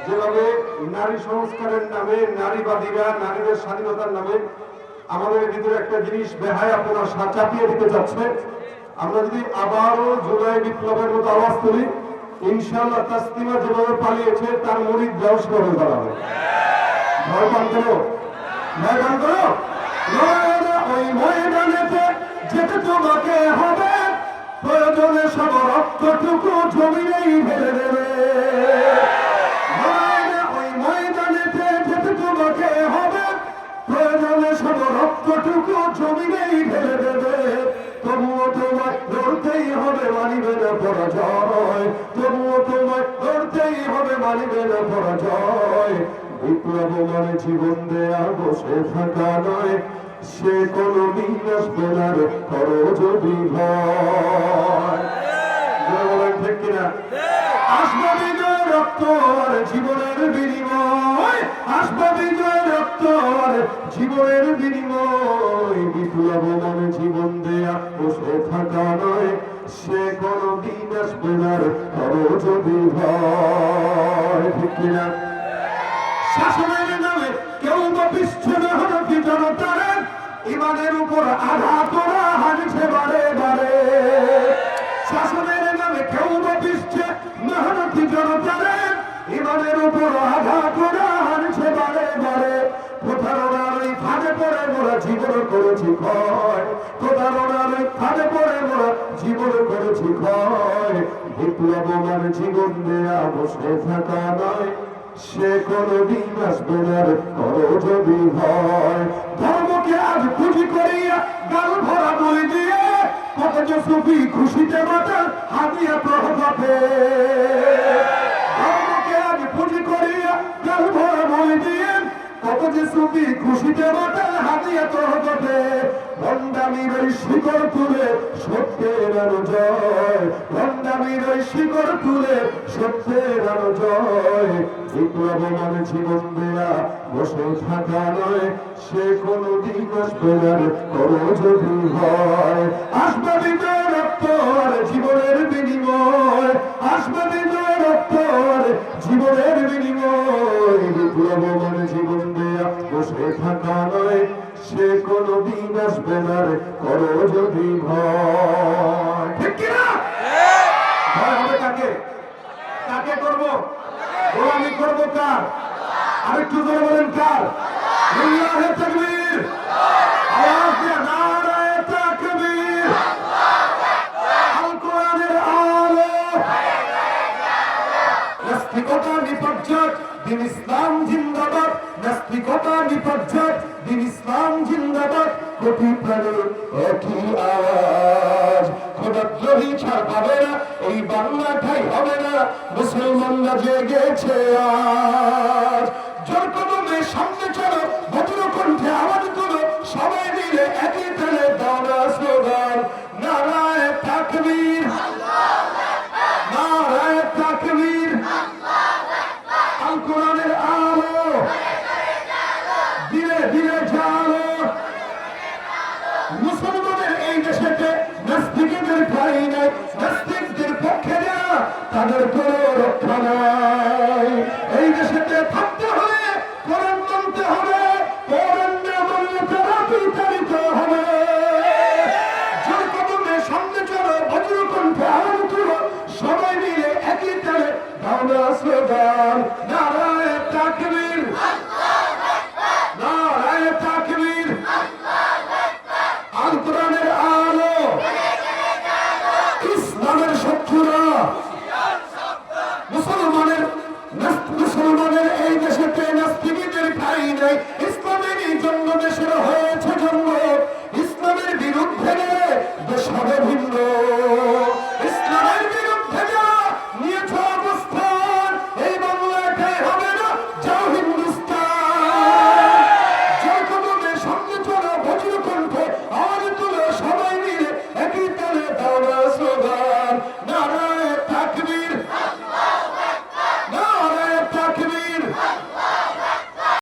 যেভাবে নারী সংস্কারের নামে নারীবাদীরা নারীদের স্বাধীনতার নামে আমাদের ভিতরে একটা জিনিস বেহায়াপনা চাপিয়ে দিতে চাচ্ছে, আমরা যদি আবারও জুলাই বিপ্লবের মতো আওয়াজ তুলি, ইনশাআল্লাহ তাসলিমা যেভাবে পালিয়েছে তার মুরিদ দেওয়া করে দাঁড়াবে। ভয় পান করো, ভয় পান করো, ওই ময়দানেতে যেতে তোমাকে হবে, প্রয়োজনে সব রক্তটুকু জমিনেই ঢেলে দেবে। ওই ময়দানেতে যেতে তোমাকে হবে, প্রয়োজনে সব রক্তটুকু জমিনেই ঢেলে দেবে। তবুও তোমায় লড়তেই হবে, মানিবে না পরাজয়। তবুও তোমায় লড়তেই হবে, মানিবে না পরাজয়। বিপ্লব মানে জীবন দেয়া বসে থাকা নয়, সে কোনো দিন আসবে না রে করো যদি ভয়। ঠিক কিনা? আসবে বিজয় রক্ত আর জীবনের বিনিময়, আসবে বিজয় রক্ত আর জীবনের বিনিময়। বিপ্লব মানে জীবন দেয়া বসে থাকা নয়, সে কোনো দিন আসবে না রে করো যদি ভয়। ঠিক কিনা? শাসনের নামে কেউ বা পিছছে মেহনতি জনতারে, ইমানের উপর আঘাত ওরা হানছে বারে বারে। শাসনের নামে কেউ বা পিছছে মেহনতি জনতারে, ইমানের উপর আঘাত ওরা হানছে বারে বারে। প্রতারণার ওই ফাঁদে পড়ে মোরা জীবন করেছি ক্ষয়, প্রতারণার ওই ফাঁদে পড়ে মোরা জীবন করেছি ক্ষয়। বিপ্লব মানে জীবন দেয়া বসে থাকা নয়, সে কোনদিন আসবে না করো যদি ভয়। ধর্মকে আজ পুঁজি করিয়া গাল ভরা বই দিয়ে, কত যে সুফি খুশিতে মাতাল হাতিয়া প্রভাবে। ধর্মকে আজ পুঁজি করিয়া গাল ভরা বই দিয়ে, কত যে সুফি খুশিতে মাতাল হাতিয়া প্রভাবে। ভণ্ডামির ওই শিকড় তুলে সত্যের আলো জয়, ভণ্ডামির ওই শিকড় তুলে সত্যের আলো জয়। বিপ্লব মানে জীবন দেয়া বসে থাকা নয়, সে কোনো দিন আসবে না করো যদি ভয়। আসবে বিজয় রক্ত আর জীবনের বিনিময়, আসবে বিজয় রক্ত আর জীবনের বিনিময়। বিপ্লব মানে জীবন দেয়া বসে থাকা নয়, সে কোনো দিন আসবে না করো যদি ভয়। ঠিক কিনা? ভয় হবে কাকে? কাকে করবো? গোলামি করবো কার? আরেকটু জোরে বলেন কার? লিল্লাহে তাকবীর, আওয়াজ দিয়ে নারায়ে তাকবীর। আল কোরআনের আলো, নাস্তিকতা নিপজ্জত, দ্বীন ইসলাম জিন্দাবাদ। নাস্তিকতা নিপজ্জত, দ্বীন ইসলাম জিন্দাবাদ। কোটি প্রাণের একই আওয়াজ, খোদাদ্রোহী ছাড় পাবে না, এই বাংলা ঠাই হবে না। মুসলমানরা জেগেছে আজ, জোর কদমে সামনে চলো, ভদ্র কণ্ঠে আওয়াজ তুলো, সবাই মিলে একই তালে দাও না স্লোগান, নারায়ে তাকবীর, নারায়ে তাকবীর। আল কোরআনের আলো ধীরে ধীরে জালো। মুসলমানের এই দেশেতে নাস্তিকদের ঠাঁই নাই, নাস্তিকদের পক্ষে যারা তাদের কোনো রক্ষা নাই। এই দেশেতে থাকতে হলে কোরআন মানতে হবে, কোরআন না মানলে তারা বিতাড়িত হবে। জোর কদমে সামনে চলো, ভদ্র কণ্ঠে আওয়াজ তুলো, সবাই মিলে একই তালে দাও না স্লোগান।